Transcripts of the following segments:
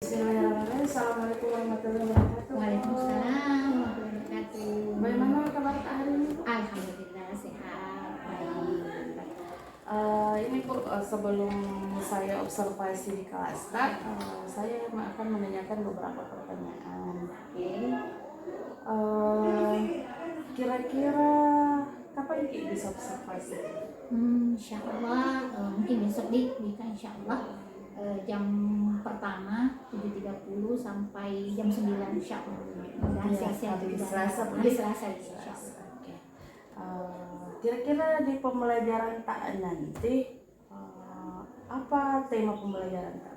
Bismillahirrahmanirrahim. Assalamualaikum warahmatullahi wabarakatuh. Waalaikumsalam warahmatullahi wabarakatuh. Bagaimana kabar Kak hari ini? Alhamdulillah sehat, baik. Ini Bu, sebelum saya observasi di kelas, saya akan menanyakan beberapa pertanyaan. Oke. Kira-kira kapan Ki bisa observasi? Insya Allah mungkin besok kita insya Allah jam pertama 7.30 sampai jam 9 insya Allah. Hari Selasa, Bu. Hari Selasa insya Allah. Oke. Kira-kira di pembelajaran tak nanti apa tema pembelajaran tak?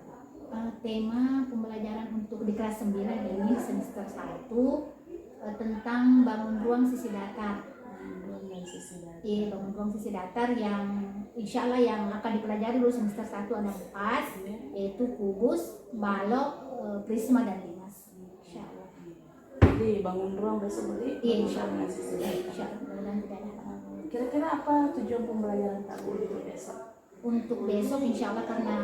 Tema pembelajaran untuk di kelas 9 ini semester 1 tentang bangun ruang sisi datar. Iya, bangun ruang sisi datar yang insya Allah yang akan dipelajari dulu semester 1 ada 4, yaitu kubus, balok, prisma dan limas. Insya Allah. Jadi bangun ruang besok berarti? Iya, insya Allah. Insya Allah. Kira-kira apa tujuan pembelajaran tak untuk besok? Untuk besok insya Allah karena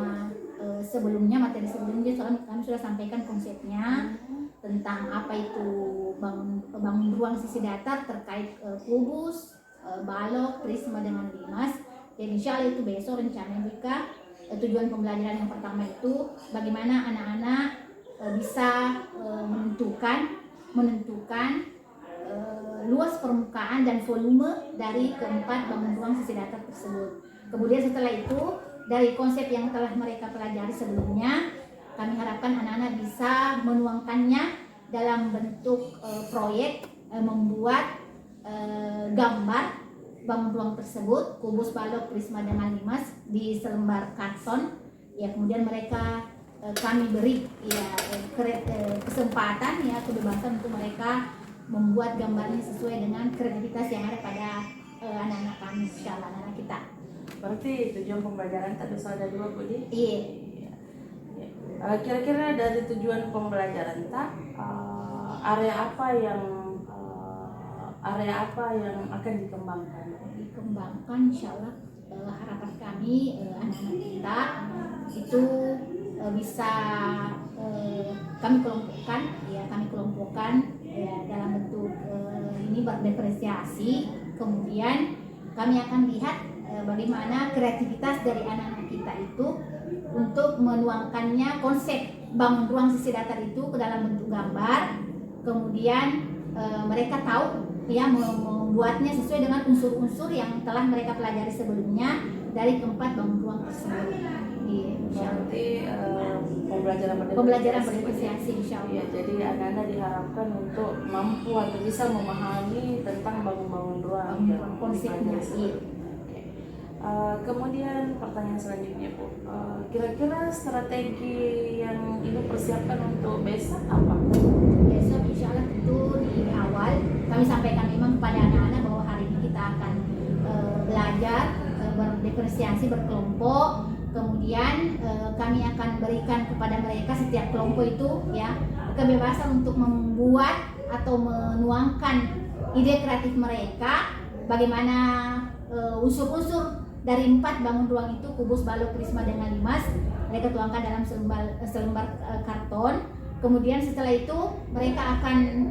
sebelumnya materi sebelumnya soalnya kami sudah sampaikan konsepnya tentang apa itu bangun ruang sisi datar terkait kubus, balok, prisma dengan limas. Dan insya Allah itu besok rencananya juga tujuan pembelajaran yang pertama itu bagaimana anak-anak bisa menentukan luas permukaan dan volume dari keempat bangun ruang sisi datar tersebut. Kemudian setelah itu dari konsep yang telah mereka pelajari sebelumnya, kami harapkan anak-anak bisa menuangkannya dalam bentuk proyek membuat gambar bangun ruang tersebut, kubus, balok, prisma dan limas di selembar karton. Ya, kemudian mereka kami beri kesempatan kebebasan untuk mereka membuat gambarnya sesuai dengan kreativitas yang ada pada anak-anak kami, insyaallah anak-anak kita. Berarti tujuan pembelajaran tak ada dua, Bu? Iya. Kira-kira dari tujuan pembelajaran tak area apa yang akan dikembangkan? Dikembangkan insyaallah harapan kami anak-anak kita itu bisa kami kelompokkan dalam bentuk ini berdiferensiasi. Kemudian kami akan lihat bagaimana kreativitas dari anak-anak kita itu untuk menuangkannya konsep bangun ruang sisi datar itu ke dalam bentuk gambar. Kemudian mereka tahu membuatnya sesuai dengan unsur-unsur yang telah mereka pelajari sebelumnya dari keempat bangun ruang tersebut. Berarti pembelajaran berdiferensiasi insya Allah. Ya, jadi anak-anak diharapkan untuk mampu atau bisa memahami tentang bangun ruang konsepnya. Kemudian pertanyaan selanjutnya, Bu, kira-kira strategi yang Ibu persiapkan untuk besok apa? Besok insya Allah tentu di awal kami sampaikan memang kepada anak-anak bahwa hari ini kita akan belajar berdiferensiasi berkelompok. Kemudian kami akan berikan kepada mereka setiap kelompok itu kebebasan untuk membuat atau menuangkan ide kreatif mereka, bagaimana unsur-unsur dari 4 bangun ruang itu, kubus, balok, prisma dengan limas, mereka tuangkan dalam selembar karton. Kemudian setelah itu mereka akan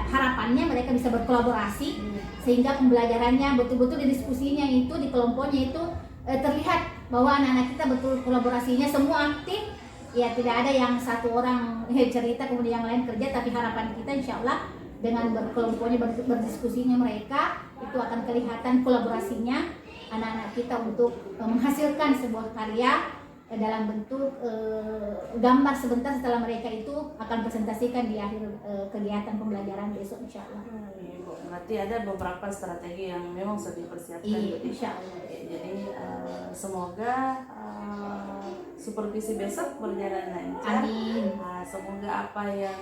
harapannya mereka bisa berkolaborasi sehingga pembelajarannya betul-betul di diskusinya itu di kelompoknya itu terlihat bahwa anak-anak kita betul kolaborasinya semua aktif, tidak ada yang satu orang cerita kemudian yang lain kerja, tapi harapan kita insya Allah dengan berkelompoknya berdiskusinya mereka itu akan kelihatan kolaborasinya anak-anak kita untuk menghasilkan sebuah karya dalam bentuk gambar sebentar setelah mereka itu akan presentasikan di akhir kegiatan pembelajaran besok insya Allah. Berarti ada beberapa strategi yang memang sudah dipersiapkan. Iya, insya Allah. Jadi semoga supervisi besok berjalan lancar. Amin. Semoga apa yang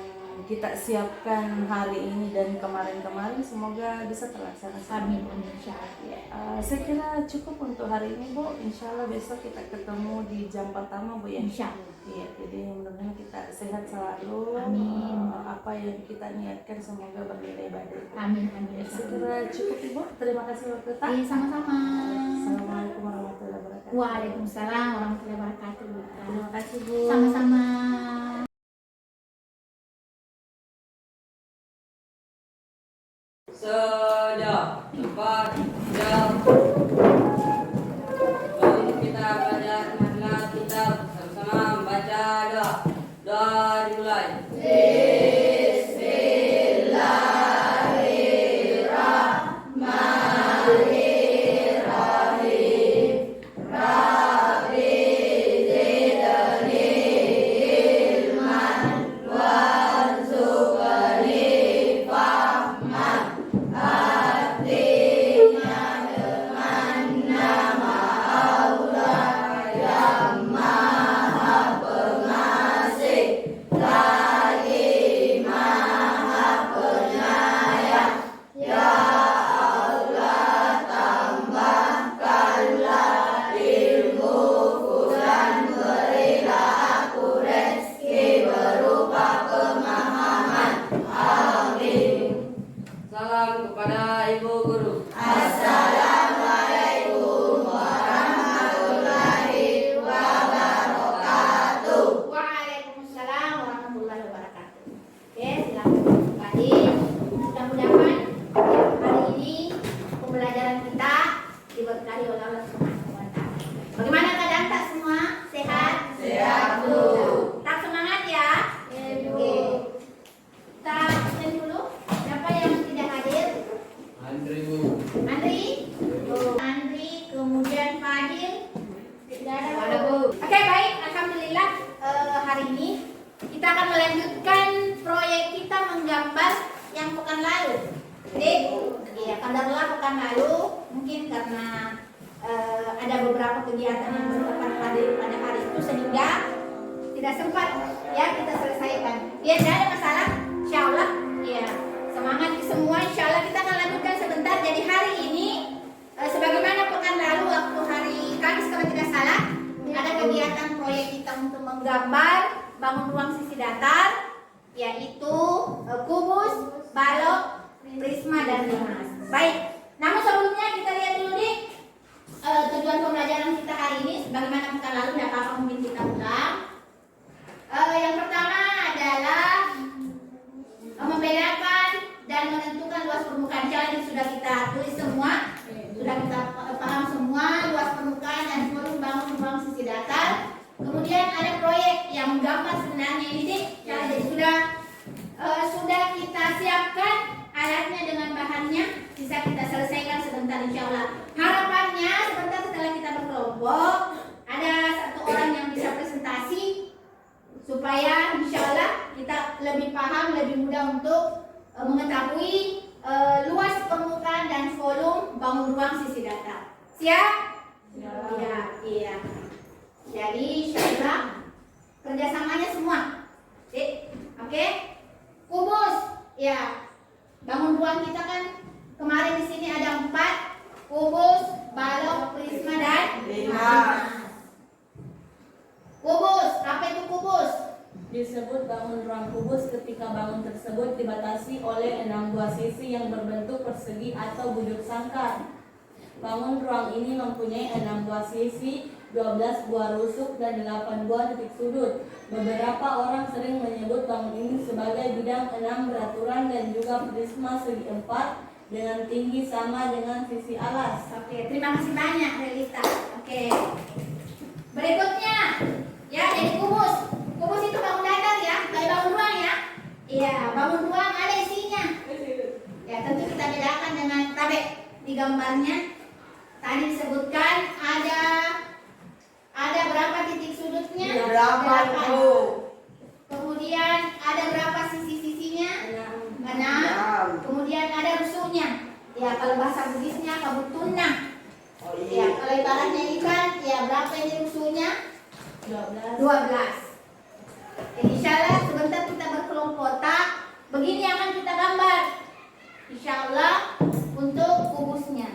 kita siapkan hari ini dan kemarin-kemarin semoga bisa terlaksana. Amin, insya Allah. Saya kira cukup untuk hari ini, Bu. Insya Allah besok kita ketemu di jam pertama, Bu, ya. Insya Allah. Iya, jadi mudah-mudahan kita sehat selalu. Amin. Apa yang kita niatkan semoga bernilai baik. Amin. Saya kira cukup, Ibu. Terima kasih waktu tak. Iya, sama-sama. Assalamualaikum warahmatullahi wabarakatuh. Waalaikumsalam warahmatullahi wabarakatuh. Terima kasih, Bu. Sama-sama. wajah, tempat, jam. Lalu kita belajar makna kitab sama-sama membaca doa. Doa dimulai. Salam kepada Ibu Guru. Waalaikumsalam warahmatullahi wabarakatuh. Oke, silakan kembali. Mudah-mudahan hari ini pembelajaran kita diberkahi oleh Allah Subhanahu wa taala. Bagaimana keadaan tak semua? Sehat? Sehat, Bu. Tak semangat ya? Oke. Kita absen dulu. Siapa yang tidak hadir? Andri, Bu. Andri? Andri, kemudian Fadil. Tidak ada. Ada, Bu. Oke, baik. Alhamdulillah hari ini kita akan melanjutkan proyek kita menggambar yang pekan lalu. Jadi, ya kadarlah pekan lalu mungkin karena ada beberapa kegiatan yang bertepatan pada hari itu sehingga tidak sempat ya kita selesaikan. Ya, tidak ada masalah. Insya Allah, ya semangat semua. Insya Allah kita akan lanjutkan sebentar. Jadi hari ini sebagaimana pekan lalu waktu hari Kamis kalau tidak salah ada kegiatan proyek kita untuk menggambar bangun ruang sisi datar, yaitu kubus, balok, prisma dan limas. Baik. Namun sebelumnya kita lihat dulu nih tujuan pembelajaran kita hari ini. Sebagaimana pekan lalu, tidak apa-apa mungkin kita ulang. Yang pertama adalah membedakan dan menentukan luas permukaan jalan. Ini sudah kita tulis semua, sudah kita paham semua luas permukaan dan volume bangun ruang sisi datar. Kemudian ada proyek yang menggambar sebenarnya ini sih, jadi sudah kita siapkan alatnya dengan bahannya, bisa kita selesaikan sebentar insya Allah. Harapannya sebentar setelah kita berkelompok ada satu orang yang bisa presentasi supaya insya Allah kita lebih paham, lebih mudah untuk mengetahui luas permukaan dan volume bangun ruang sisi datar. Siap? Ya, iya. Jadi insya Allah kerjasamanya semua. Oke? Kubus, ya. Bangun ruang kita kan kemarin di sini ada 4, kubus, balok, prisma dan limas. Kubus, apa itu kubus? Disebut bangun ruang kubus ketika bangun tersebut dibatasi oleh 6 buah sisi yang berbentuk persegi atau bujuk sangkar. Bangun ruang ini mempunyai 6 buah sisi, 12 buah rusuk dan 8 buah titik sudut. Beberapa orang sering menyebut bangun ini sebagai bidang 6 beraturan dan juga prisma segi 4 dengan tinggi sama dengan sisi alas. Oke, terima kasih banyak Relita. Oke. Berikutnya, ya jadi kubus. Kubus itu bangun datar ya, kayak bangun ruang ya. Iya, bangun ruang ada isinya. Ya tentu kita bedakan dengan tabek di gambarnya. Tadi disebutkan ada berapa titik sudutnya? 8. Kemudian ada berapa sisi-sisinya? 6. Kemudian ada rusuknya. Ya kalau bahasa Bugisnya kabutuna. Ya kalau ibaratnya ikan, ya berapa ini rusuknya? 12. Insya Allah sebentar kita berkelompok tak. Begini akan kita gambar. Insya Allah untuk kubusnya.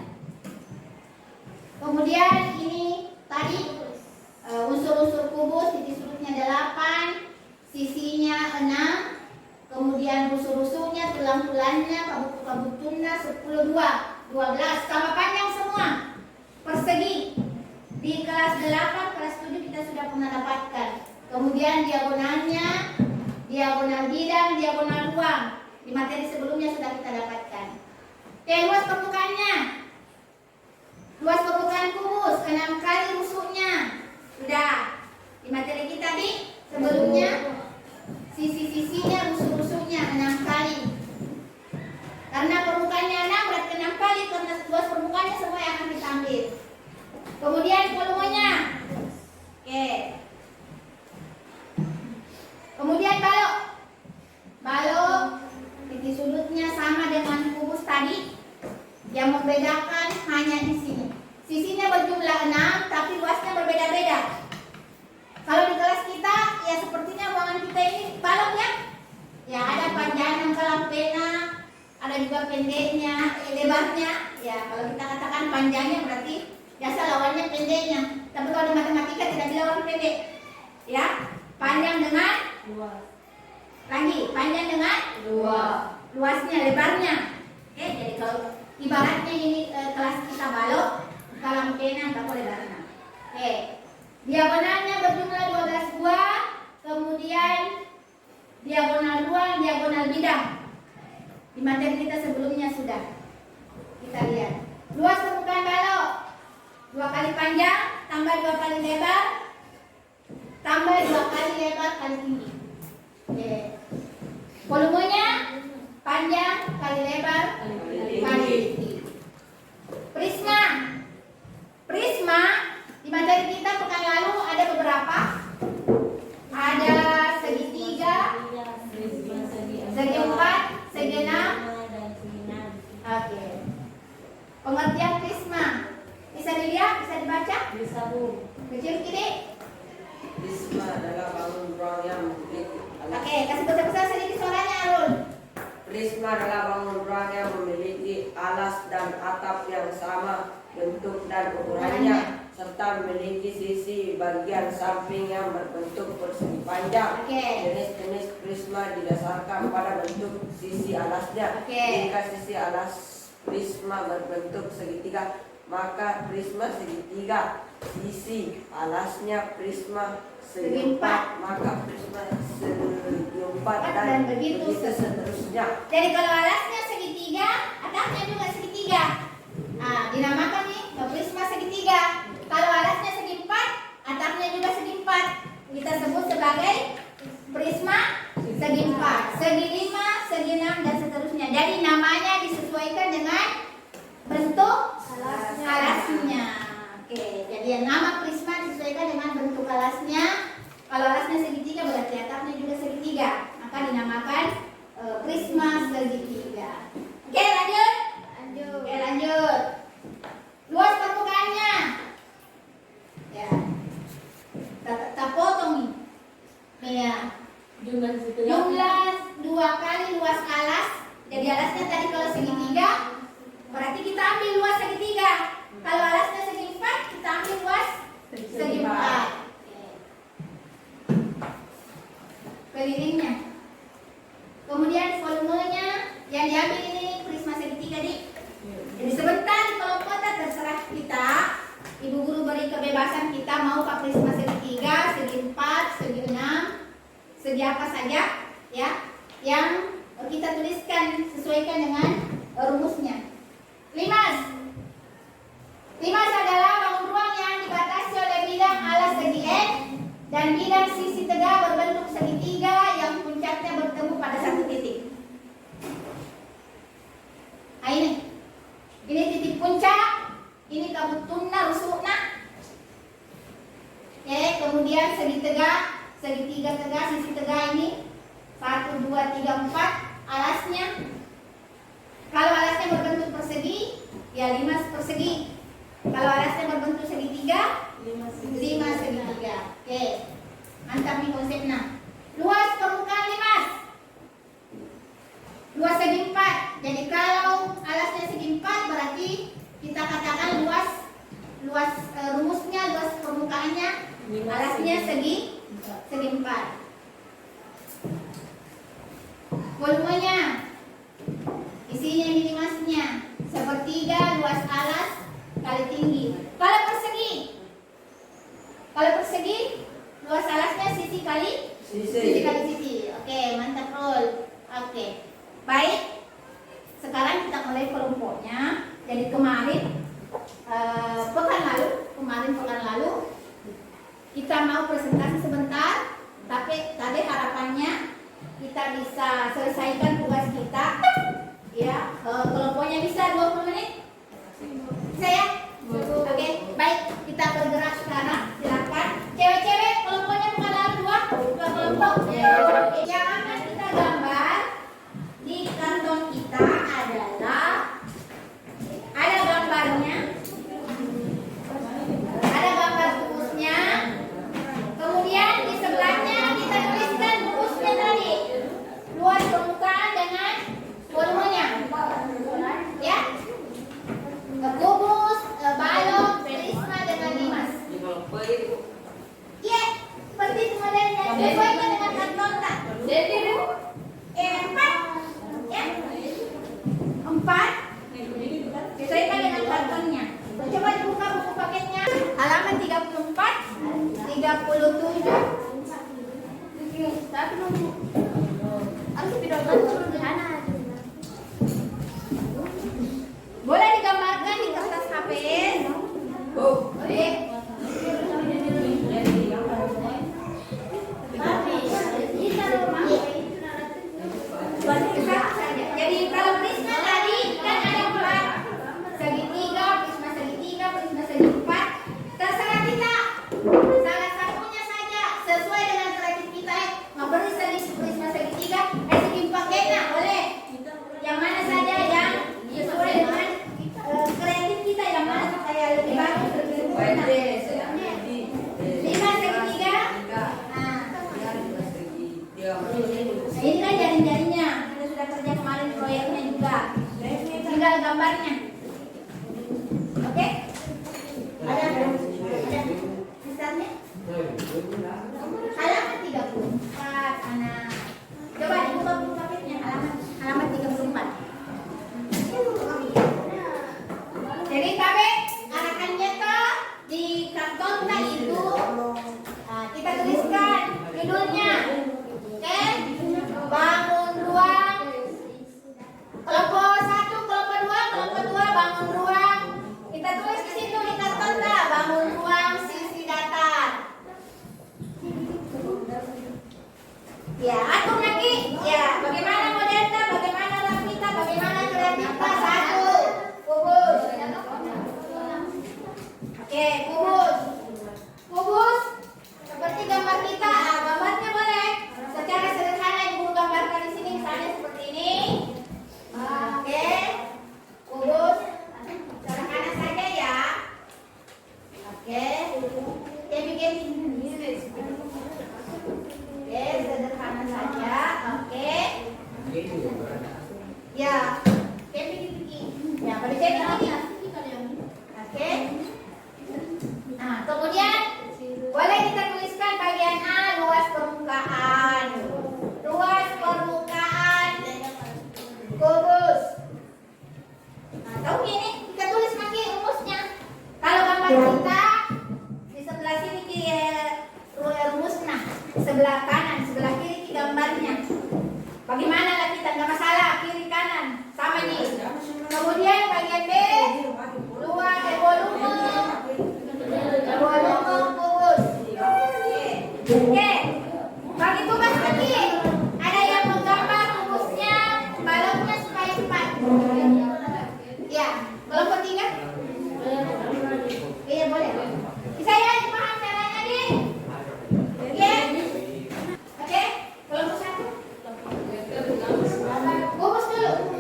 Kemudian ini tadi unsur-unsur kubus, titik sudutnya 8, sisinya 6, kemudian rusuk-rusuknya, tulang-tulangnya, kabut-kabutnya 10, 12, sama panjang semua, persegi. Di kelas 8, kelas 7 kita sudah pernah dapatkan. Kemudian diagonalnya, diagonal bidang, diagonal ruang. Di materi sebelumnya sudah kita dapatkan. Oke, luas ambil. Kemudian volumenya. Oke. Kemudian balok. Balok titik sudutnya sama dengan kubus tadi. Yang membedakan hanya di sini. Sisinya berjumlah 6 tapi luasnya berbeda-beda. Kalau di kelas kita ya sepertinya ruangan kita ini balok ya. Ya ada panjang kalau pena, ada juga pendeknya, lebarnya. Ya kalau kita katakan panjangnya berarti biasa lawannya pendeknya. Tapi kalau di matematika tidak dilawan pendek. Ya, panjang dengan luas. lagi panjang dengan luasnya, lebarnya. Oke, jadi kalau ibaratnya ini kelas kita balok, kalau pena atau lebarnya. Oke. Diagonalnya berjumlah 12 buah, kemudian diagonal ruang, diagonal bidang. Di materi kita sebelumnya sudah kita lihat. Luas permukaan balok 2 kali panjang tambah 2 kali lebar tambah 2 kali lebar kali tinggi. Oke. Volumenya panjang kali lebar kali tinggi. Prisma. Prisma di materi kita pekan lalu ada beberapa. Ada segitiga, segi 4, segi 6, dan segi 6. oke. Pengertian prisma bisa dilihat, bisa dibaca. Bisa Bu. Kecil kiri. Prisma adalah bangun ruang yang memiliki Oke, kasih besar-besar sedikit suaranya Arul. Prisma adalah bangun ruang yang memiliki alas dan atap yang sama bentuk dan ukurannya, serta memiliki sisi bagian samping yang berbentuk persegi panjang. Oke. Jenis-jenis prisma didasarkan pada bentuk sisi alasnya. Oke. Jika sisi alas prisma berbentuk segitiga, maka prisma segitiga. Sisi alasnya prisma segi empat, maka prisma segi empat dan begitu seterusnya. Jadi kalau alasnya segitiga, atapnya juga segitiga. Nah, dinamakan nih prisma segitiga. Kalau alasnya segi 4, atapnya juga segi 4. Kita sebut sebagai prisma segi 4, segi 5, segi 6 dan seterusnya. Jadi namanya disesuaikan dengan bentuk alasnya. Oke, jadi nama prisma disesuaikan dengan bentuk alasnya. Kalau alasnya segitiga berarti atapnya juga segitiga. Maka dinamakan prisma segitiga. Oke, lanjut. Oke, lanjut. Luas permukaannya. Ya. Tak potong nih. Nih ya. Jumlah situ. Jumlah 2 kali luas alas. Jadi alasnya tadi kalau segitiga, berarti kita ambil luas segitiga. Kalau alasnya segi 4, kita ambil luas segi 4. Kelilingnya. Kemudian volumenya yang diambil ini prisma segitiga dik. Jadi sebentar di kolom kotak terserah kita. Ibu guru beri kebebasan kita mau pakai prisma segitiga, segi 4, segi 6, segi apa saja ya. Yang kita tuliskan sesuaikan dengan rumusnya. Limas. Limas adalah bangun ruang yang dibatasi oleh bidang alas segi N dan bidang sisi tegak berbentuk segitiga yang puncaknya bertemu pada satu titik. Nah ini titik puncak, ini kabutuna rusukna. Oke, kemudian segi tegak, segitiga tegak, sisi tegak ini 1, 2, 3, 4 alasnya. Kalau alasnya berbentuk persegi, ya 5 persegi. Kalau alasnya berbentuk segitiga, 5 segitiga. Oke, mantap nih konsepnya. Luas permukaan limas, luas segi 4. Jadi kalau alasnya segi 4 berarti kita katakan luas rumusnya, luas permukaannya alasnya segi 4. Volumenya, isinya minimasnya sepertiga luas alas kali tinggi. Kalau persegi luas alasnya sisi kali sisi. Oke, mantap Rol. Oke, baik. Sekarang kita mulai kelompoknya. Jadi kemarin pekan lalu kita mau presentasi sebentar, tapi tadi harapannya kita bisa selesaikan tugas kita. Ya, kelompoknya bisa 20 menit. Bisa ya? Tapi nunggu. Harus video turun di sana. Boleh digambarkan di kertas HP. Oh, Oke. Jadi kalau prisma tadi kan ada 4 segitiga, prisma segitiga, prisma segi 4. Terserah kita. Salah satunya saja sesuai dengan kreatif kita. Memberi prisma segitiga, segi 4 kena boleh. Yang mana saja yang sesuai dengan kreatif kita, yang mana kayak lebih bagus, lebih sempurna. 5 segitiga. Nah, ini kan jaring-jaringnya. Kita sudah kerja kemarin proyeknya juga. Tinggal gambarnya. Oke? Ada misalnya? Halaman 34 anak. Coba dibuka buku paketnya halaman 34. Jadi kami arahannya tuh di kartonnya itu kita tuliskan judulnya. Oke? Bangun ruang. Kelompok 1, kelompok 2 bangun ruang. Kita tulis di situ di kartonnya bangun ruang sisi datar. Ya, atur lagi. Ya, bagaimana modelnya, bagaimana rapita, bagaimana kreativitas. 1, kubus. Oke, kubus. Kubus seperti gambar kita. Gambarnya boleh secara sederhana ibu gambarkan di sini, misalnya seperti ini. Oke, kubus sederhana saja ya. Oke, bikin Oke, sederhana saja. Oke. Ya. Oke, bikin. Ya, pada cek ini. Oke. Nah, kemudian boleh kita tuliskan bagian A, luas permukaan. Luas permukaan kubus. Nah, tahu gini, kita tulis lagi rumusnya. Kalau gambar kita di sebelah sini rumusnya, sebelah kanan, sebelah kiri gambarnya. Bagaimana lah kita, nggak masalah, kiri kanan sama nih. Kemudian bagian B, luas volume kubus. Oke, bagi tugas lagi ada yang menggambar kubusnya, baloknya supaya cepat. Ya, kelompok 3. Iya boleh. Bisa ya, paham caranya nih? Oke. Oke, kelompok 1. Kubus dulu.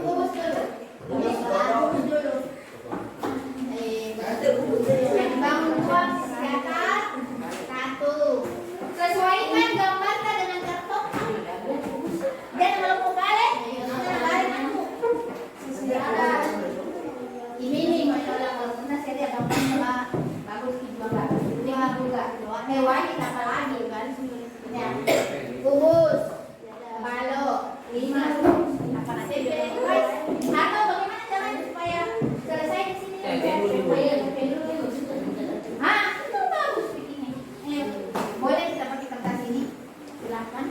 Bangun ruang datar 1. Sesuaikan gambarnya dengan karton. Dan kelompok balik, ini masya Allah kalau pernah saya lihat gambarnya bagus juga. Hewannya apa lagi kan? Ya. Kubus, balok, 5. Apa nanti guys? Atau bagaimana caranya supaya selesai di sini? Itu bagus bikinnya. Boleh kita pakai kertas ini? Silakan.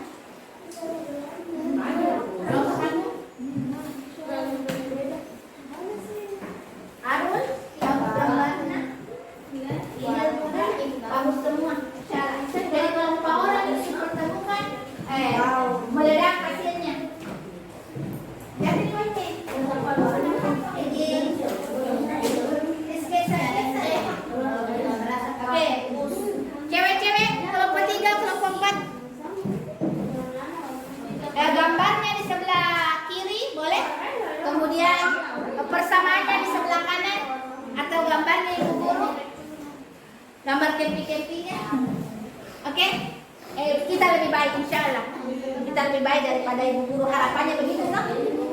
Kelompok 1. Arun, yang gambarnya bagus semua. Dari kelompok orang yang dipertemukan, meledak hasilnya. Jadi ini oke, cewek-cewek kelompok 3, kelompok 4. Gambarnya di sebelah kiri boleh. Kemudian persamaannya di sebelah kanan atau gambarnya ibu guru. Gambar kempi-kempinya. Oke? Kita lebih baik insya Allah. Kita lebih baik daripada ibu guru. Harapannya begitu toh.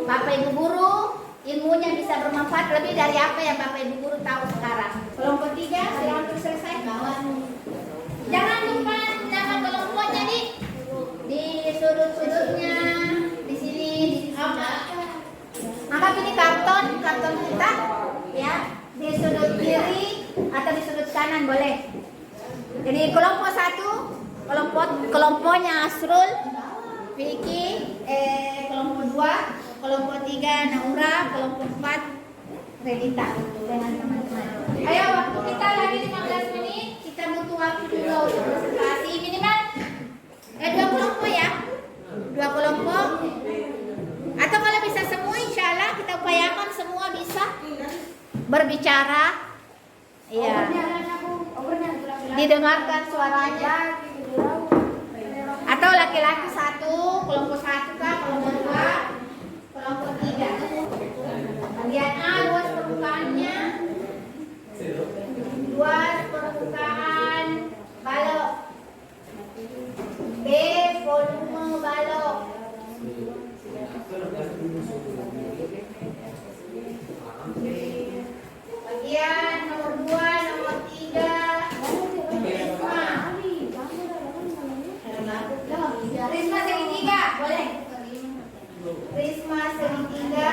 Bapak ibu guru ilmunya bisa bermanfaat lebih dari apa yang Bapak ibu guru tahu sekarang. Kelompok 3 sudah hampir selesai. Jangan lupa nama kelompoknya di sudut-sudutnya, di sini, di anggap ini karton kita ya, di sudut kiri atau di sudut kanan boleh. Jadi kelompok 1, kelompoknya Asrul, Vicky, kelompok 2, kelompok 3 Naura, kelompok 4 Renita dengan teman-teman. Ayo, waktu kita lagi 15 menit, kita butuh waktu dulu untuk presentasi minimal 2 kelompok ya. 2 kelompok. Atau kalau bisa semua, insya Allah kita upayakan semua bisa berbicara. Iya. Didengarkan suaranya. Atau laki-laki 1, kelompok 1 kah, kelompok 2, kelompok 3. Bagian A luas permukaannya, luas permukaan balok. B volume balok. Bagian nomor 2, nomor 3 Risma. Risma segitiga, boleh? Risma segitiga.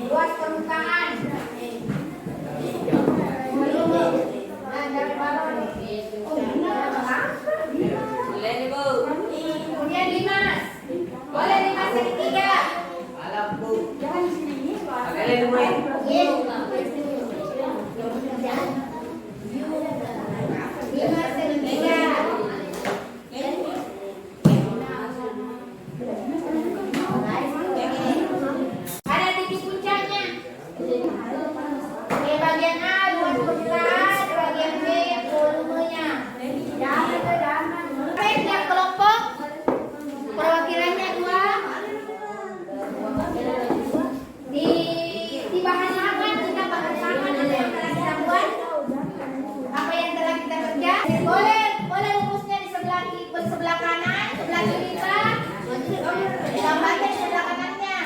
Luas permukaan. Kemudian Limas. Boleh Limas segitiga. Limas segitiga. Ada titik puncaknya. Oke, bagian A luas permukaan, bagian B volumenya. Oke, tiap kelompok perwakilannya 2. Di bahan lahan kita bahas lahan ada yang telah kita buat, apa yang telah kita kerja. Boleh rumusnya di sebelah kanan, sebelah kiri Pak. Gambarnya di sebelah kanannya.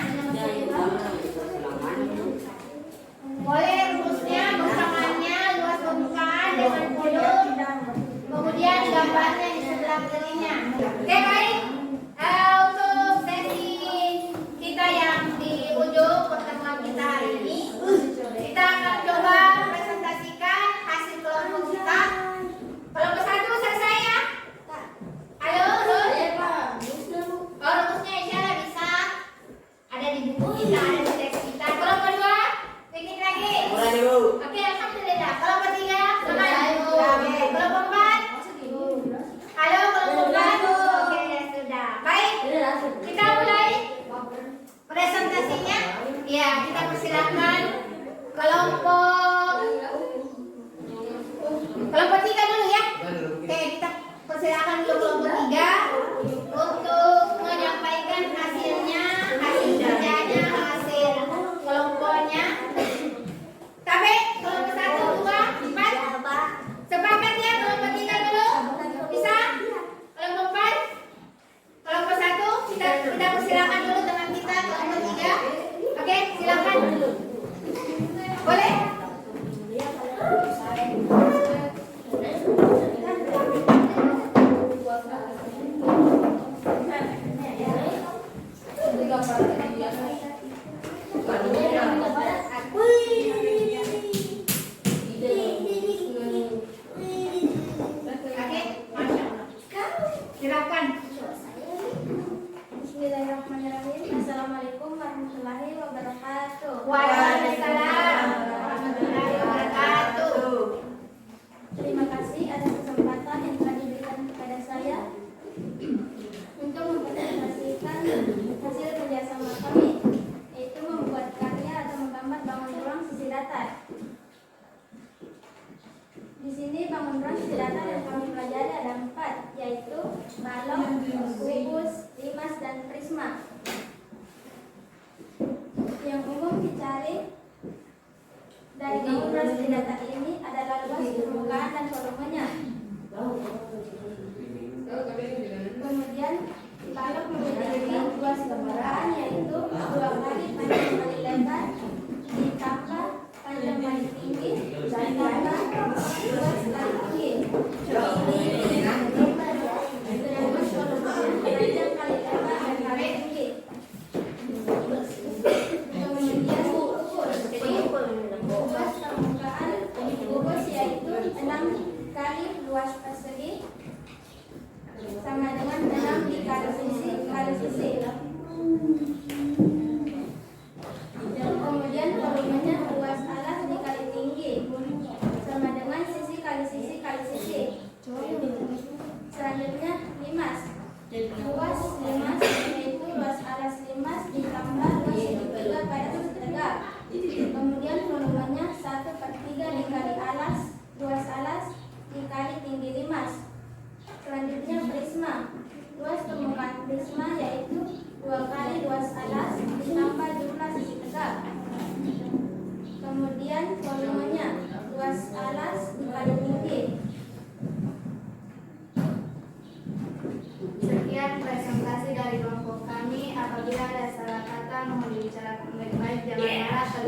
Boleh rumusnya bersamaannya luas permukaan dengan volume. Kemudian gambarnya di sebelah kirinya. Oke, baik. Untuk sesi kita yang di ujung pertemuan kita hari ini, kita akan coba presentasikan hasil kelompok kita. Kelompok 1 selesai ya? Halo, halo? Oh, rumusnya insya Allah bisa. Ada di buku kita, ada di teks kita. Kelompok 2, teknik lagi. Oke, alhamdulillah. Kelompok 3, semangat. Oke, kelompok 4. Halo, kelompok 4. Oke, sudah. Baik, kita mulai presentasinya. Ya, kita persilakan kelompok 3 dulu ya. Oke, kita persilakan dulu kelompok 3 untuk menyampaikan hasilnya, hasil kerjanya, hasil kelompoknya. Sampai kelompok 1, 2, 4. Sepakat ya kelompok 3 dulu? Bisa? Kelompok 4? Kelompok 1 kita persilakan dulu teman kita kelompok 3. Oke, silakan. Boleh? Oke, Masya Allah. Silakan. Bismillahirrahmanirrahim. Assalamualaikum warahmatullahi wabarakatuh. Waalaikumsalam warahmatullahi wabarakatuh. Terima kasih atas kesempatan yang telah diberikan kepada saya untuk mempresentasikan hasil kerjasama kami, yaitu membuat karya atau menggambar bangun ruang sisi datar. Di sini bangun ruang sisi datar yang kami pelajari ada 4, yaitu balok, kubus, limas, dan prisma. Yang umum dicari dari bangun ruang sisi datar ini adalah luas permukaan dan volumenya. Kemudian balok memiliki luas permukaan yaitu 2 kali panjang kali lebar ditambah panjang kali tinggi ditambah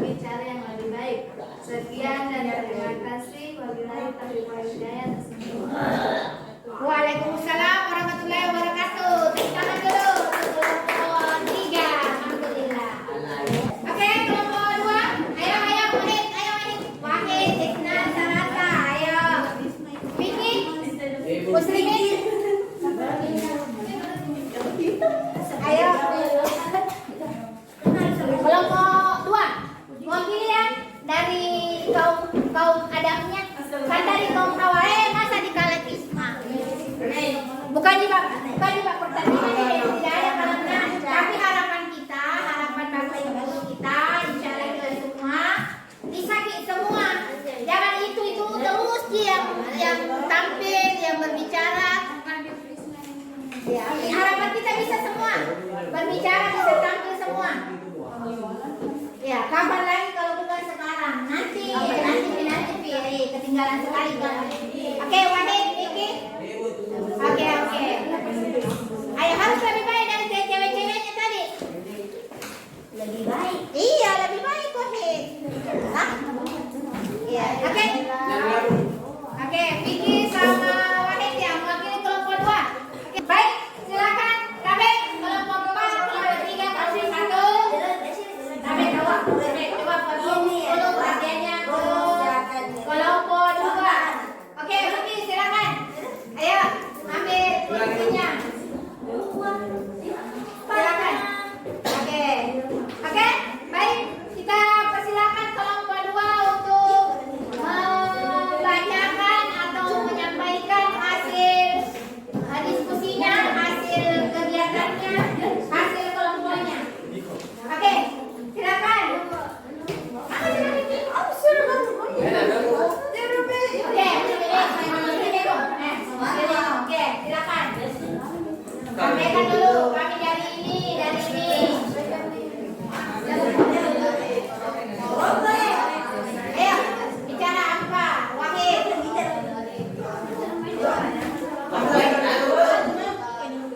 sebagai cara yang lebih baik. Sekian dan terima kasih. Wabillahi taufiq wal hidayah. Waalaikumsalam warahmatullahi wabarakatuh. Tepuk tangan dulu. Kelompok 3. Alhamdulillah. Oke, kelompok 2. Ayo Wahid. Wahid, Isna, Sarata. Ayo. Vicky, Muslimin. Ayo. Kelompok 2. Mewakili ya dari kaum adamnya. Kan dari kaum Hawa. Masa dikalah Isma. Bukan di bab pertandingan ini tidak ada kalangan, tapi harapan Bapak Ibu kita, insya Allah kita semua disakit semua. Jangan itu terus yang tampil, yang berbicara. Ya, harapan kita bisa semua berbicara, bisa tampil semua. Ya, kapan lagi kalau bukan sekarang? Nanti ketinggalan sekali kan. Oke, Wahid, Vicky. Oke. Ayo harus lebih baik dari cewek-ceweknya tadi. Lebih baik? Iya, lebih baik kok, Hei. Hah? Iya, oke. Oke, Vicky sama Wahid ya, mewakili kelompok 2. Oke, baik, silakan. Kabe, kelompok 4, kelompok 3, kasih 1. Kabe, coba dulu perhatiannya ke kelompok 2. Oke, Vicky, silakan. Ayo, ambil posisinya. Silakan. Oke, baik. Kita persilakan kelompok 2 untuk membacakan atau menyampaikan hasil diskusinya, hasil kegiatannya, hasil kelompoknya. Oke, silakan. Oke, silakan. Sampaikan dulu, kami dari ini. Ayo, bicara apa? Wahid.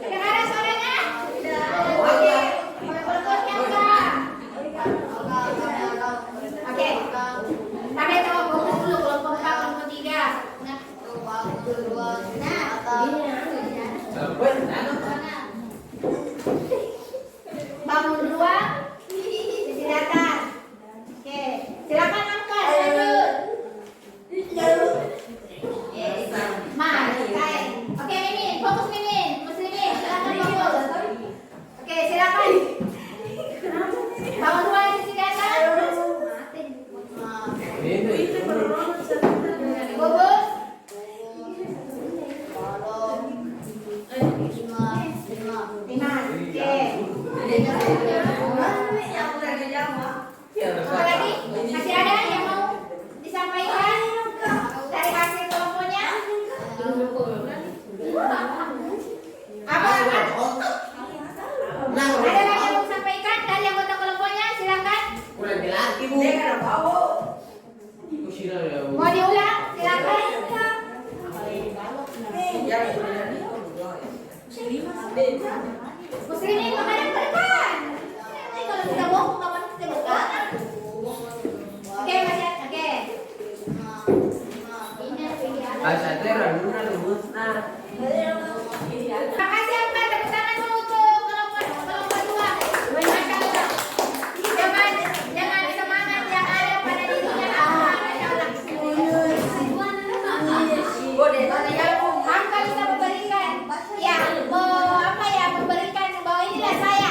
Dengar suaranya? Oke, berikutnya enggak? Oke, kami coba fokus dulu kelompok 4, kelompok 3. Bangun 2, silakan. Oke, silakan angkat lanjut. Oke, Mimin, fokus Mimin. Muslimin, silakan fokus. Oke, silakan. Bangun 2 di silakan. Gugus. Lima. Oke. Apa lagi? Masih ada yang mau disampaikan dari hasil kelompoknya? Apa? Ada lagi yang mau disampaikan dari anggota kelompoknya? Silakan. Mau diulang? Silakan. Muslimin menghadap ke depan. Kalau kita bohong, kapan kita buka? Oke, masih oke. Terima kasih Mbak, tepuk tangan dulu untuk kelompok 2. Masyaallah. Jangan semangat yang ada pada dirinya. Masyaallah. Angka bisa memberikan memberikan bahwa inilah saya.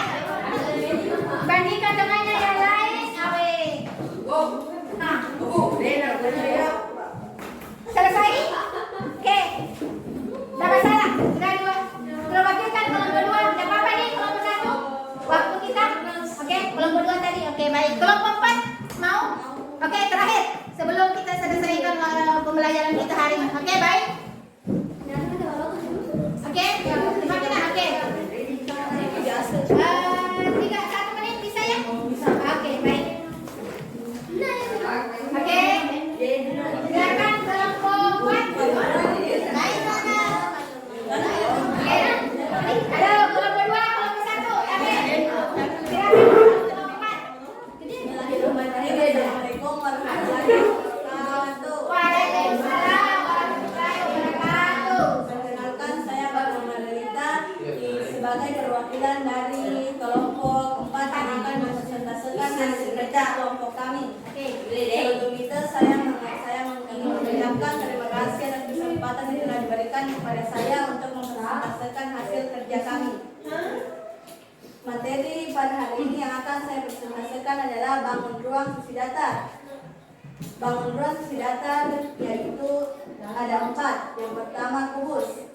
Bandingkan dengannya yang lain, selesai? Oke. Tidak masalah. Sudah diwakilkan kelompok 2. Tidak apa-apa nih kelompok 1. Waktu kita. Oke, kelompok 2 tadi. Oke, baik. Kelompok 4 mau? Oke, terakhir. Sebelum kita selesaikan pembelajaran kita hari ini. Oke, baik. Oke, terima kasih. Oke. 1 menit bisa ya? Oke, baik. Oke. Silakan kelompok 4. Baik, halo, kelompok 2, kelompok 1. Oke. Silakan kelompok 4. kelompok kami. Oke. Sebelum itu saya ingin mengucapkan terima kasih atas kesempatan yang telah diberikan kepada saya untuk mempresentasikan hasil kerja kami. Materi pada hari ini yang akan saya presentasikan adalah bangun ruang sisi datar. Bangun ruang sisi datar yaitu ada 4. Yang pertama, kubus.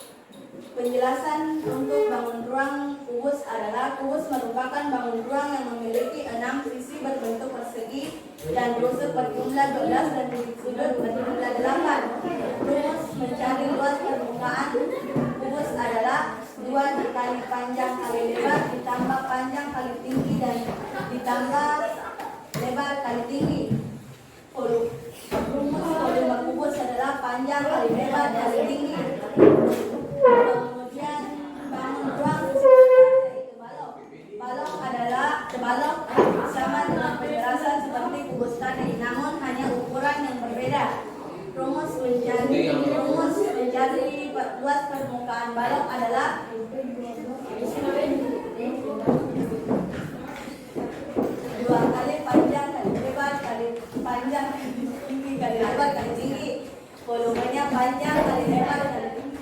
Penjelasan untuk bangun ruang kubus adalah kubus merupakan bangun ruang yang memiliki 6 sisi berbentuk persegi dan rusuk berjumlah 12 dan sudut berjumlah 8. Rumus mencari luas permukaan kubus adalah 2 dikali panjang kali lebar ditambah panjang kali tinggi dan ditambah lebar kali tinggi. Rumus volume kubus adalah panjang kali lebar kali tinggi. Kemudian bangun ruang yaitu balok. Balok sama dengan penjelasan seperti kubus tadi, namun hanya ukuran yang berbeda. Rumus mencari luas permukaan balok adalah 2 kali panjang kali lebar kali panjang tinggi kali lebar kali tinggi. Volumenya panjang kali lebar kali tinggi.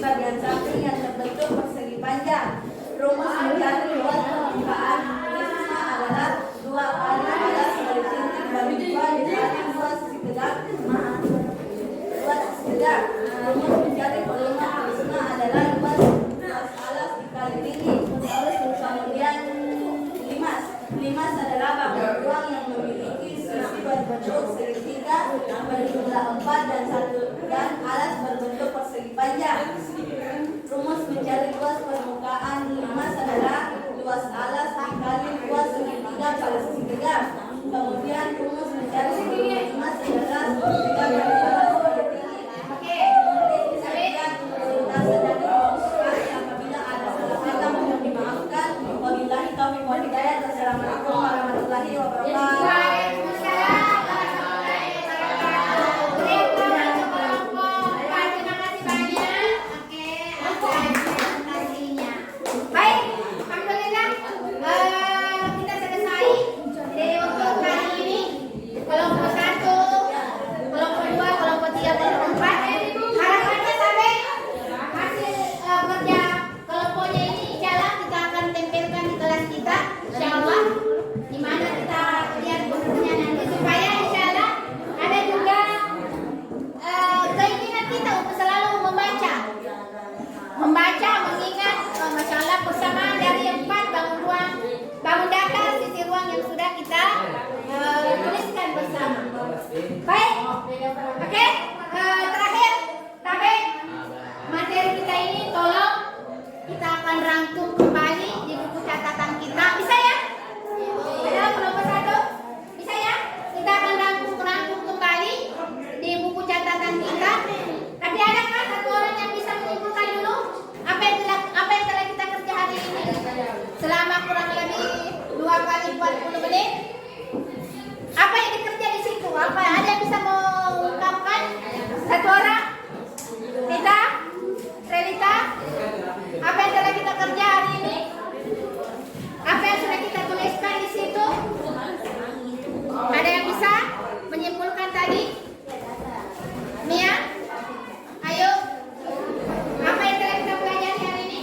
Bagian samping yang terbentuk persegi panjang. Rumus mencari luas permukaan prisma adalah 2 kali alas kali tinggi bagi 2 dikali 2 sisi tegak. Rumus mencari volume prisma adalah luas alas dikali tinggi. Kemudian limas adalah bangun ruang yang memiliki sisi berbentuk segitiga berjumlah 4 dan alas berbentuk persegi panjang. Rumus mencari luas permukaan limas adalah luas alas dikali luas segitiga kali sisi tegak. Kemudian rumus mencari volume limas adalah 3 kali alas kali tinggi. Kemudian persentase dari rumus apabila ada salah kata mohon dimaafkan. Wabillahi taufiq wal hidayah. Wassalamualaikum warahmatullahi wabarakatuh. Baik, oke, terakhir, tapi materi kita ini tolong kita akan rangkum kembali di buku catatan kita, bisa ya? Adalah kelompok 1, bisa ya? Kita akan rangkum kembali di buku catatan kita. Tapi adakah satu orang yang bisa menyimpulkan dulu apa yang telah kita kerja hari ini selama kurang lebih 2 kali 40 menit? Apa yang dikerja di situ? Apa ada yang bisa mengungkapkan? Satu orang? Rita? Relita? Apa yang telah kita kerja hari ini? Apa yang sudah kita tuliskan di situ? Ada yang bisa menyimpulkan tadi? Mia? Ayo. Apa yang telah kita pelajari hari ini?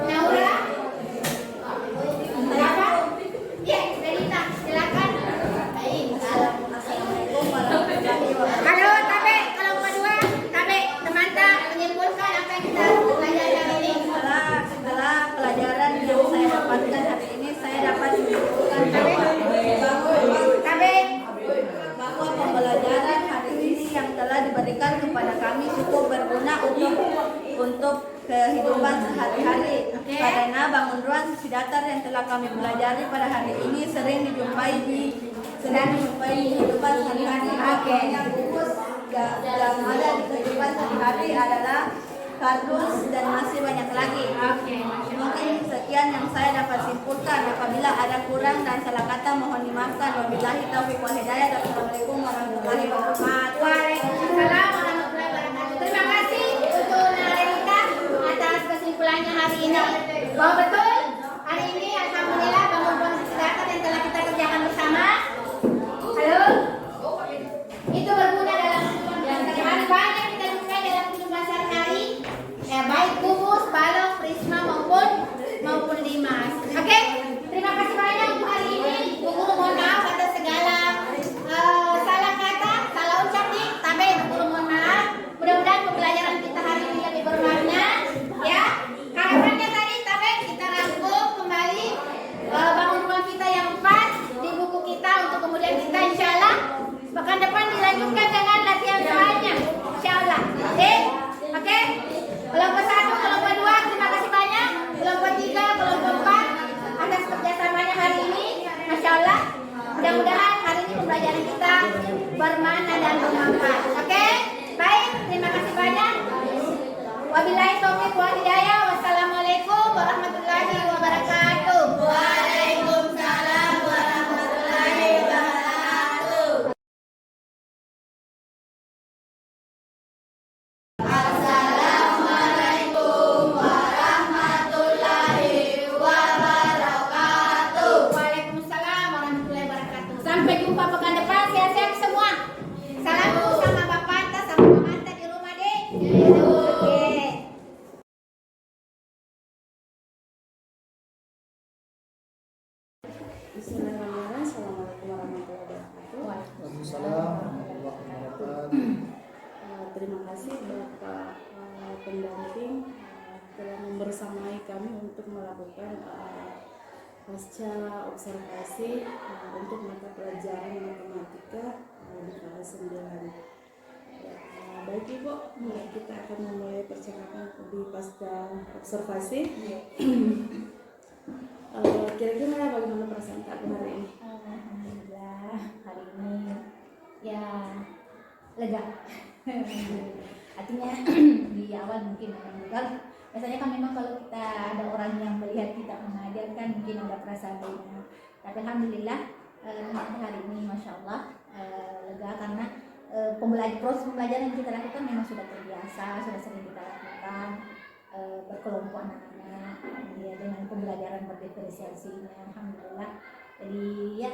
Naura? Apa? kehidupan sehari-hari. Oke. Karena bangun ruang sisi datar yang telah kami pelajari pada hari ini sering dijumpai di kehidupan sehari-hari. Yang rumus yang ada di kehidupan sehari-hari adalah kardus dan masih banyak lagi. Oke. Mungkin sekian yang saya dapat simpulkan. Apabila ada kurang dan salah kata mohon dimaafkan. Wabillahi taufiq wal hidayah. Assalamualaikum warahmatullahi wabarakatuh. Waalaikumsalam warahmatullahi wabarakatuh. Terima kasih untuk Narita atas kesimpulannya hari ini. Bahwa betul hari ini alhamdulillah bangun ruang sisi datar yang telah kita kerjakan bersama. Halo. Itu berguna dalam kehidupan sehari-hari. Banyak kita jumpai dalam kehidupan sehari-hari. Baik gumus, balok, prisma maupun limas. Oke, terima kasih banyak untuk hari ini. Bu Guru mohon maaf atas segala salah kata, salah ucap nih. Tapi Bu Guru mohon maaf. Mudah-mudahan pembelajaran kita hari ini lebih bermakna. Ya, harapannya tadi tapi kita rangkum kembali bangun ruang kita yang 4 di buku kita untuk kemudian kita insya Allah pekan depan dilanjutkan dengan latihan soalnya. Insya Allah. Oke. Kelompok 1, kelompok 2, terima kasih banyak. Kelompok 3, kelompok 4 atas kerjasamanya hari ini. Masya Allah. Mudah-mudahan hari ini pembelajaran kita bermakna dan bermanfaat. Oke? Baik, terima kasih banyak. Wabillahi taufiq wal hidayah. Wassalamualaikum warahmatullahi wabarakatuh. Waalaikumsalam warahmatullahi wabarakatuh. Waalaikumsalam warahmatullahi wabarakatuh. Sampai jumpa pekan depan. Sehat-sehat semua. Salamku sama Bapak Anta sama Mama Anta di rumah deh. Oke. Bismillahirrahmanirrahim. Assalamualaikum warahmatullahi wabarakatuh. Waalaikumsalam warahmatullahi wabarakatuh. Terima kasih Bapak pendamping telah membersamai kami untuk melakukan pasca observasi untuk mata pelajaran matematika di kelas 9. Baik Ibu, kita akan memulai percakapan di pasca observasi. Kira-kira bagaimana perasaan Kak hari ini? Alhamdulillah hari ini ya lega. Artinya di awal mungkin agak biasanya kan memang kalau kita ada orang yang melihat kita mengajar kan mungkin ada perasaan beda. Tapi alhamdulillah hari ini masya Allah lega karena proses pembelajaran yang kita lakukan memang sudah terbiasa, sudah sering kita lakukan berkelompok anak-anak ya, dengan pembelajaran berdiferensiasinya alhamdulillah. Jadi ya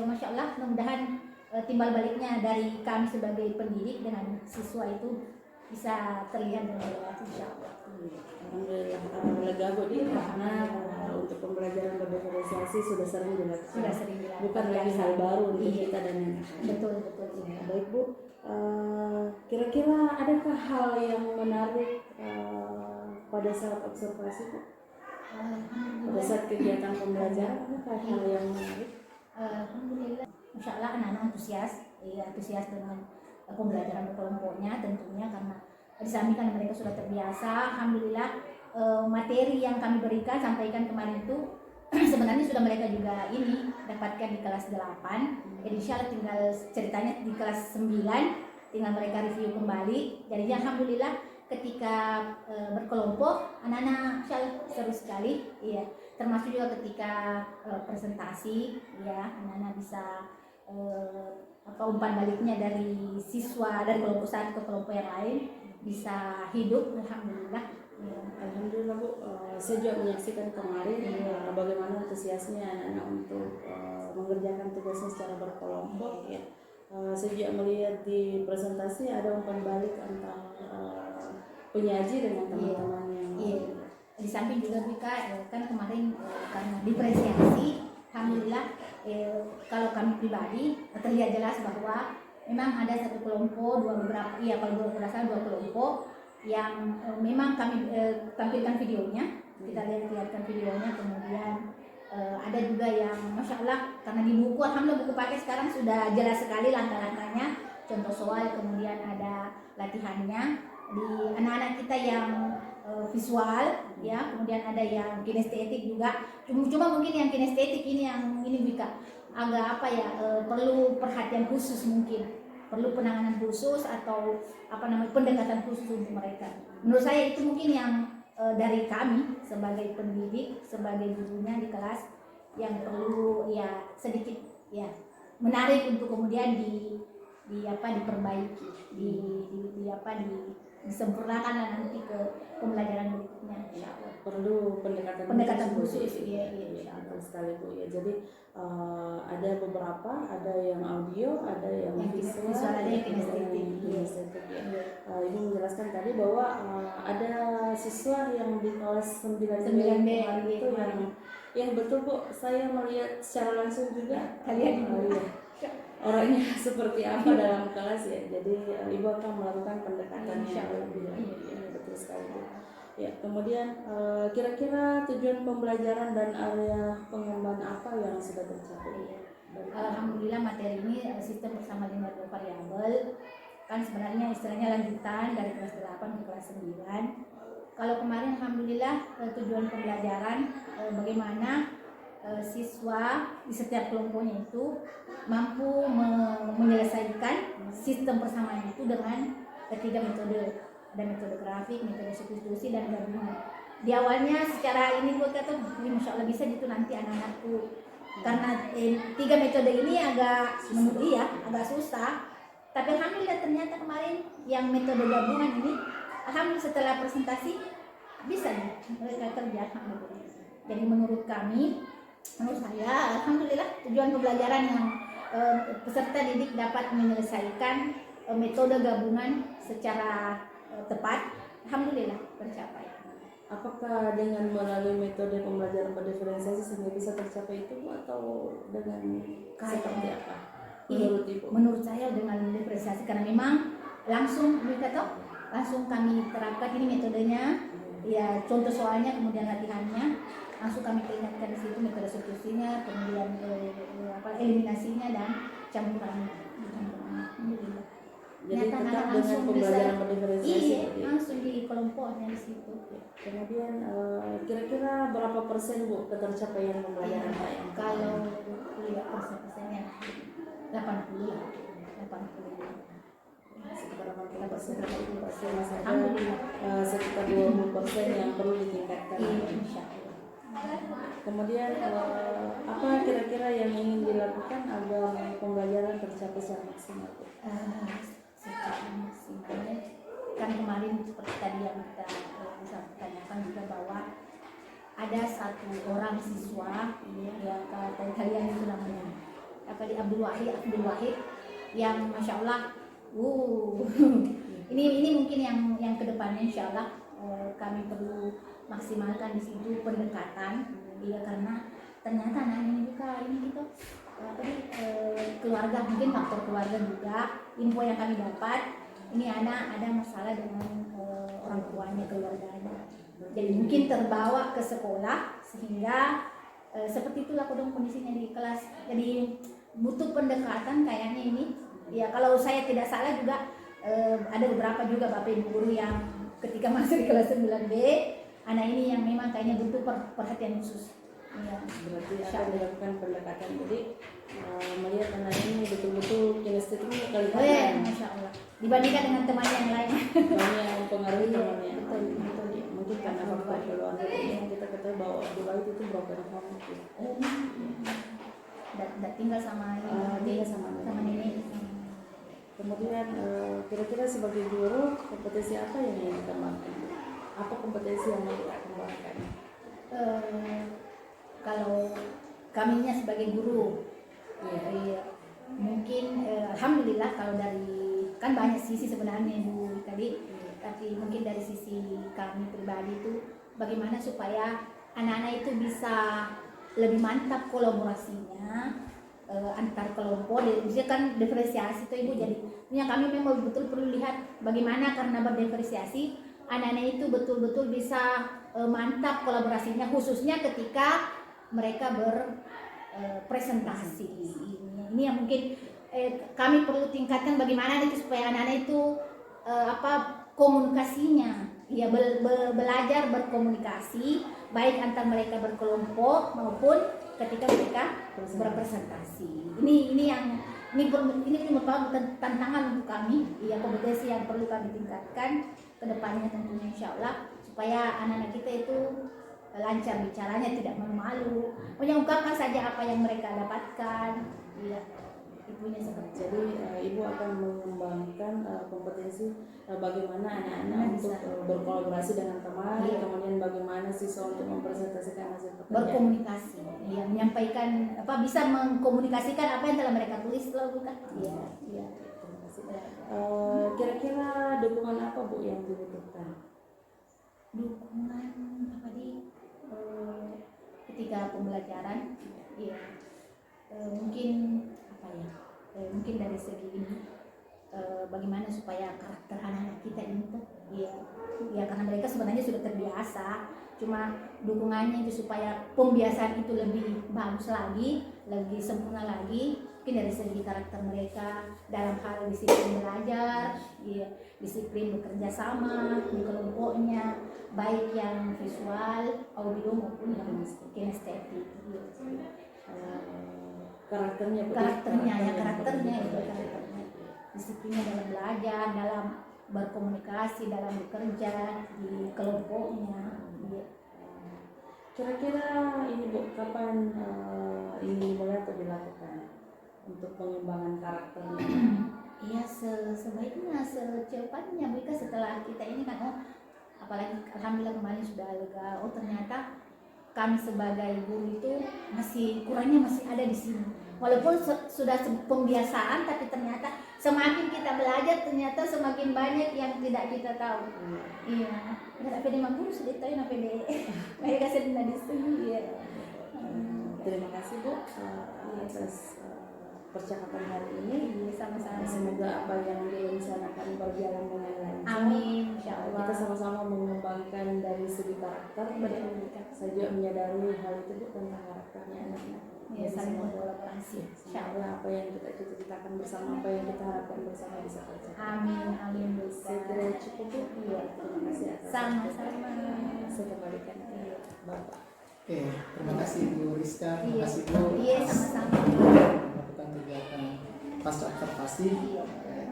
masya Allah mudah-mudahan timbal baliknya dari kami sebagai pendidik dengan siswa itu bisa terlihat dengan jelas insya Allah. Alhamdulillah lega Bu Di karena untuk pembelajaran berdiferensiasi sudah sering dilakukan. Sudah sering dilakukan. Bukan lagi hal baru untuk Iya. kita dan anak-anak. Betul ya. Baik Bu, kira-kira adakah hal yang menarik pada saat observasi Bu? Pada saat kegiatan pembelajaran adakah hal yang menarik? Alhamdulillah, insya Allah anak-anak antusias dengan pembelajaran berkelompoknya tentunya karena di samping kan mereka sudah terbiasa. Alhamdulillah materi yang kami berikan sampaikan kemarin itu sebenarnya sudah mereka juga ini dapatkan di kelas 8. Jadi insya Allah tinggal ceritanya di kelas 9 tinggal mereka review kembali. Jadi alhamdulillah ketika berkelompok anak-anak insya Allah seru sekali ya. Termasuk juga ketika presentasi ya anak-anak bisa umpan baliknya dari siswa dari kelompok satu ke kelompok yang lain bisa hidup alhamdulillah ya. Alhamdulillah Bu, saya juga menyaksikan kemarin bagaimana antusiasnya anak-anak untuk mengerjakan tugasnya secara berkelompok ya. Saya juga melihat di presentasi ada umpan balik antara penyaji dengan teman-teman yang Iya. Di samping juga Bika kan kemarin karena diferensiasi alhamdulillah kalau kami pribadi terlihat jelas bahwa memang ada satu kelompok kalau dua kelompok yang memang kami tampilkan videonya, kita lihatkan videonya. Kemudian ada juga yang masya Allah karena di buku alhamdulillah buku pakai sekarang sudah jelas sekali langkah-langkahnya, contoh soal, kemudian ada latihannya. Di anak-anak kita yang visual ya, kemudian ada yang kinestetik juga. Cuma mungkin yang kinestetik ini yang ini Bika agak apa ya, perlu perhatian khusus, mungkin perlu penanganan khusus atau apa namanya pendekatan khusus untuk mereka. Menurut saya itu mungkin yang dari kami sebagai pendidik, sebagai gurunya di kelas yang perlu ya sedikit ya menarik untuk kemudian diperbaiki, disempurnakan lah nanti ke pembelajaran berikutnya, insya Allah. Perlu pendekatan khusus ya, ya, insya Allah. betul sekali Bu ya. Jadi ada beberapa, ada yang audio, ada yang visual, ada yang kinestetik. Ya. Ibu menjelaskan tadi bahwa ada siswa yang di kelas 9B kemarin itu yang betul Bu, saya melihat secara langsung juga Kalian orangnya seperti apa dalam kelas ya. Jadi Ibu akan melakukan pendekatan yang lebih betul sekali Bu. Ya, kemudian kira-kira tujuan pembelajaran dan area pengembangan apa yang sudah tercapai? Alhamdulillah materi ini sistem bersama linear dua variabel kan sebenarnya istilahnya lanjutan dari kelas 8 ke kelas 9. Kalau kemarin alhamdulillah tujuan pembelajaran bagaimana siswa di setiap kelompoknya itu mampu menyelesaikan sistem persamaan itu dengan 3 metode. Ada metode grafik, metode substitusi, dan gabungan. Di awalnya secara ini gue kata, masya Allah bisa gitu nanti anak-anakku, karena 3 metode ini agak agak susah. Tapi alhamdulillah ternyata kemarin yang metode gabungan ini, alhamdulillah setelah presentasi bisa nih mereka kerja. Alhamdulillah. Jadi menurut saya, alhamdulillah tujuan pembelajaran yang peserta didik dapat menyelesaikan metode gabungan secara tepat, alhamdulillah tercapai. Apakah dengan melalui metode pembelajaran berdiferensiasi sehingga bisa tercapai itu atau dengan seperti apa? Menurut Ibu? Menurut saya dengan diferensiasi, karena memang langsung kami terapkan ini metodenya, ya contoh soalnya kemudian latihannya langsung kami peringatkan di situ metode substitusinya, kemudian eliminasinya dan campurannya. Jadi tetap dengan pembelajaran berdiferensiasi. Iya, langsung di kelompoknya di situ. Kemudian kira-kira berapa persen Bu ketercapaian pembelajaran yang kalau kuliah persennya 80 sekitar 80%, masih ada alhamdulillah. sekitar 20% yang perlu ditingkatkan. Iya, insya Allah. Kemudian apa kira-kira yang ingin dilakukan agar pembelajaran tercapai secara maksimal? Secara maksimal kan kemarin seperti tadi yang kita bisa tanyakan juga bahwa ada satu orang siswa yang kalian itu namanya Abdul Wahid yang masya Allah ini mungkin yang kedepannya insya Allah kami perlu maksimalkan di situ pendekatan, karena ternyata anak ini juga ini gitu keluarga, mungkin faktor keluarga juga. Info yang kami dapat ini anak ada masalah dengan orang tuanya, keluarganya, jadi mungkin terbawa ke sekolah sehingga seperti itulah kondisinya di kelas. Jadi butuh pendekatan kayaknya ini ya. Kalau saya tidak salah juga ada beberapa juga Bapak Ibu guru yang ketika masuk di kelas 9B anak ini yang memang kayaknya butuh perhatian khusus. Ya. Berarti akan dilakukan pendekatan. Jadi melihat anak ini betul-betul kinestetiknya kelihatan. Masya Allah. Dibandingkan dengan teman yang lain. Banyak yang mempengaruhi temannya. Betul. Ya, mungkin karena faktor keluarga ini kita ketahui bahwa Dubai itu broken home. Dan tinggal sama nenek. Kemudian kira-kira sebagai guru kompetensi apa yang ingin dikembangkan? Apa kompetensi yang mau kita kembangkan? Kalau kaminya sebagai guru, mungkin alhamdulillah kalau dari kan banyak sisi sebenarnya Bu tadi, tapi mungkin dari sisi kami pribadi itu bagaimana supaya anak-anak itu bisa lebih mantap kolaborasinya antar kelompok. Jadi kan diferensiasi itu Ibu, jadi yang kami memang betul perlu lihat bagaimana karena berdiferensiasi anak-anak itu betul-betul bisa mantap kolaborasinya, khususnya ketika mereka berpresentasi. Ini yang mungkin kami perlu tingkatkan bagaimana itu supaya anak-anak itu komunikasinya ya belajar berkomunikasi baik antar mereka berkelompok maupun ketika mereka berpresentasi. Ini merupakan tantangan untuk kami, ya kompetensi yang perlu kami tingkatkan ke depannya tentunya insya Allah, supaya anak-anak kita itu lancar bicaranya, tidak malu-malu, mengungkapkan saja apa yang mereka dapatkan. Ya, ibunya seperti Jadi ibu akan mengembangkan kompetensi bagaimana anak-anak untuk berkolaborasi dengan teman, Iya. kemudian bagaimana siswa untuk mempresentasikan hasil pekerjaan. berkomunikasi, ya, menyampaikan bisa mengkomunikasikan apa yang telah mereka tulis lalu kan. Iya, iya. Terima kasih. Kira-kira dukungan apa Bu yang dibutuhkan? Dukungan apa ketika pembelajaran, ya, mungkin apa ya, mungkin dari segi ini, bagaimana supaya karakter anak-anak kita ini tuh, ya karena mereka sebenarnya sudah terbiasa, cuma dukungannya itu supaya pembiasaan itu lebih bagus lagi, lebih sempurna lagi, mungkin dari segi karakter mereka dalam hal disiplin belajar, ya, disiplin bekerja sama di kelompoknya, baik yang visual, audio maupun yang kinestetik. Karakternya Bu. Karakternya disiplinnya dalam belajar, dalam berkomunikasi, dalam bekerja di kelompoknya. Kira-kira ini Bu, kapan ini mulai atau dilakukan untuk pengembangan karakternya? Iya, sebaiknya secepatnya mereka setelah kita ini kan, apalagi alhamdulillah kemarin sudah lega, ternyata kami sebagai guru itu kurangnya masih ada di sini. Walaupun sudah pembiasaan, tapi ternyata semakin kita belajar ternyata semakin banyak yang tidak kita tahu. Iya, nggak pede guru sudah tahu, nggak pede mereka sedang di sini. Iya. Terima kasih Bu atas percakapan hari ini. Sama-sama. Semoga apa yang direncanakan berjalan dengan lancar. Amin, insya Allah. Kita sama-sama mengembangkan dari segi karakter. Saya juga menyadari hal itu Bu, tentang karakternya anak-anak. Ya, saling berkolaborasi. Insya Allah apa yang kita cita-citakan bersama, apa yang kita harapkan bersama bisa tercapai. Amin, amin. Saya kira cukup Bu. Iya, terima kasih atas. Sama-sama. Saya kembalikan ke Bapak. Oke, terima kasih Bu Rizka, terima Iya. kasih Bu Iya, atas sama-sama. melakukan kegiatan pasca observasi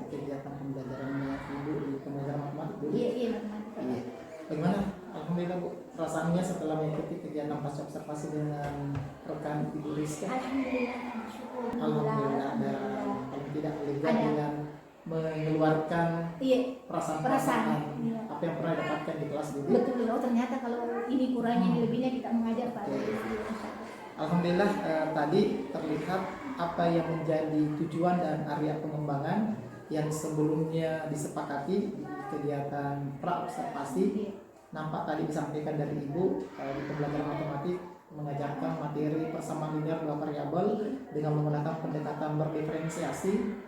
kegiatan pembelajarannya Ibu di pembelajaran matematik Bu. Iya, matematika. Iya. Bagaimana? Alhamdulillah Bu, perasaannya setelah mengikuti kegiatan pasca observasi dengan rekan Ibu Rizka. Alhamdulillah, syukur. Alhamdulillah, dan paling tidak lega Ada. dengan mengeluarkan Iya, perasaan perasaan. Iya. apa yang pernah dapatkan di kelas dulu. Betul, ternyata kalau ini kurangnya, ini lebihnya kita mengajar Pak. Alhamdulillah tadi terlihat apa yang menjadi tujuan dan area pengembangan yang sebelumnya disepakati di kegiatan pra-observasi. Nampak tadi disampaikan dari Ibu di pembelajaran matematik mengajarkan materi persamaan linear dua variabel dengan menggunakan pendekatan berdiferensiasi.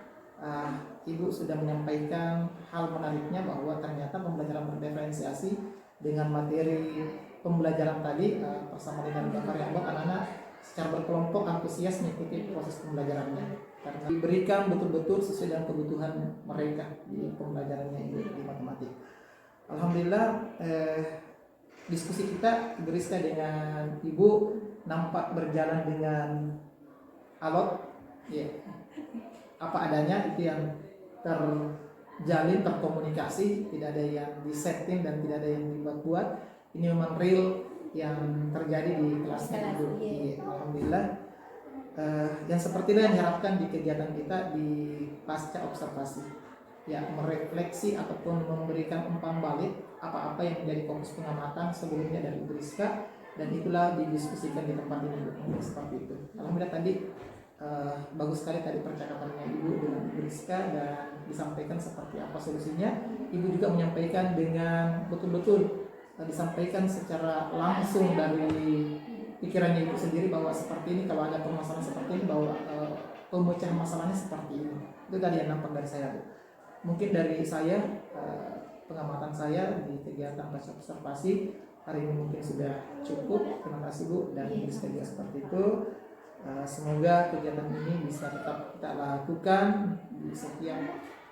Ibu sudah menyampaikan hal menariknya bahwa ternyata pembelajaran berdiferensiasi dengan materi pembelajaran tadi persamaan linear dua variabel, anak-anak secara berkelompok antusias mengikuti proses pembelajarannya karena diberikan betul-betul sesuai dengan kebutuhan mereka di pembelajarannya Ibu di matematik. Alhamdulillah diskusi kita Ibu Rizka dengan Ibu nampak berjalan dengan alot, ya, apa adanya, itu yang terjalin, terkomunikasi, tidak ada yang disetting dan tidak ada yang dibuat-buat. Ini memang real yang terjadi di kelas Ibu. Iya, alhamdulillah. Yang seperti itu yang diharapkan di kegiatan kita di pasca observasi. Ya, merefleksi ataupun memberikan umpan balik apa-apa yang menjadi fokus pengamatan sebelumnya dari Ibu Rizka, dan itulah didiskusikan di tempat ini Bu. Seperti itu. Alhamdulillah tadi bagus sekali tadi percakapannya Ibu dengan Ibu Rizka dan disampaikan seperti apa solusinya. Ibu juga menyampaikan dengan betul-betul disampaikan secara langsung dari pikirannya Ibu sendiri bahwa seperti ini, kalau ada permasalahan seperti ini, bahwa pemecahan masalahnya seperti ini. Itu tadi yang nampak dari saya Bu. Mungkin dari saya pengamatan saya di kegiatan pasca observasi hari ini mungkin sudah cukup. Terima kasih Bu, dan Ibu Rizka juga seperti itu. Semoga kegiatan ini bisa tetap kita lakukan di setiap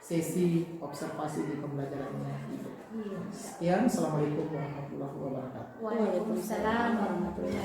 sesi observasi di pembelajaran ini. Iya. Sekian, assalamualaikum warahmatullahi wabarakatuh. Waalaikumsalam warahmatullahi